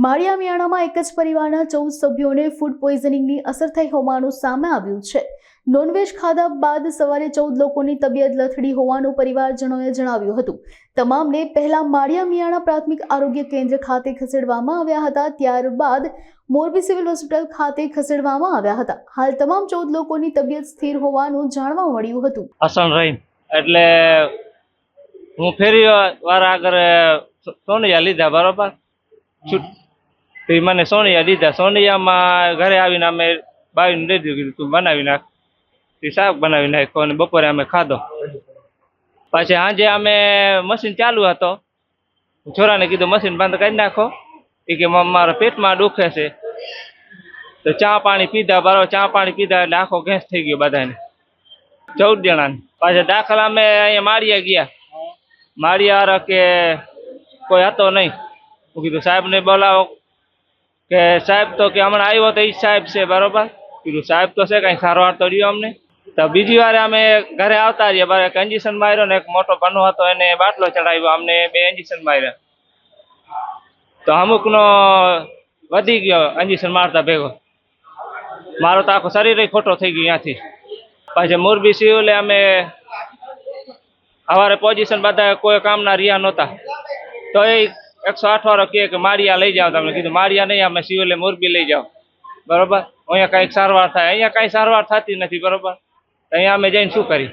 માળિયા મિયાણામાં એક જ પરિવારના 14 સભ્યોને ફૂડ પોઈઝનિંગની અસર થઈ હોવાનું સામે આવ્યું છે। નોનવેજ ખાધા બાદ સવારે 14 લોકોની તબિયત લથડી હોવાનું પરિવારજનોએ જણાવ્યું હતું। તમામને પહેલા માળિયા મિયાણા પ્રાથમિક આરોગ્ય કેન્દ્ર ખાતે ખસેડવામાં આવ્યા હતા, ત્યારબાદ મોરબી સિવિલ હોસ્પિટલ ખાતે ખસેડવામાં આવ્યા હતા। હાલ તમામ 14 લોકોની તબિયત સ્થિર હોવાનું જાણવા મળ્યું હતું। અસણ રહીમ એટલે હું ફેરી વાર આગળ સોનિયા લીધા બરોબર તે મને સોનિયા દીધા। સોનિયામાં ઘરે આવીને અમે બાવીને દઈ દીધું, તું બનાવી નાખ, તે શાક બનાવી નાખ્યો અને બપોરે અમે ખાધો। પછી સાંજે અમે મશીન ચાલુ હતો, છોરાને કીધું મશીન બંધ કરી નાખો, એ કે મારા પેટમાં દુખે છે। તો ચા પાણી પીધા, બરાબર ચા પાણી પીધા એટલે આખો ગેસ થઈ ગયો બધાને, 14 જણાને। પાછા દાખલા અમે અહીંયા માળિયા ગયા, માળિયા કે કોઈ હતો નહીં। હું કીધું સાહેબને બોલાવો, કે સાહેબ તો કે હમણાં આવ્યો તો એ સાહેબ છે બરોબર। કીધું સાહેબ તો છે, કંઈ સારવાર તો રહ્યો અમને। તો બીજી વાર અમે ઘરે આવતા રહીએ, બરાબર એક ઇન્જેક્શન માર્યો ને એક મોટો બનો હતો એને બાટલો ચડાવ્યો, અમને 2 ઇન્જેક્શન માર્યા। તો અમુકનો વધી ગયો ઇન્જેક્શન મારતા ભેગો, મારો તો આખો શરીર ખોટો થઈ ગયો ત્યાંથી। પછી મોરબી સિવિલે અમે સવારે પોઝિશન બધા કોઈ કામના રહ્યા નહોતા, તો એ 108 વાળો કહે કે માળિયા લઈ જાઓ તમને। કીધું માળિયા નહીં, અમે સિવિલે મોરબી લઈ જાઓ બરોબર, અહીંયા કંઈક સારવાર થાય। અહીંયા કાંઈ સારવાર થતી નથી બરોબર, અહીંયા અમે જઈને શું કરી?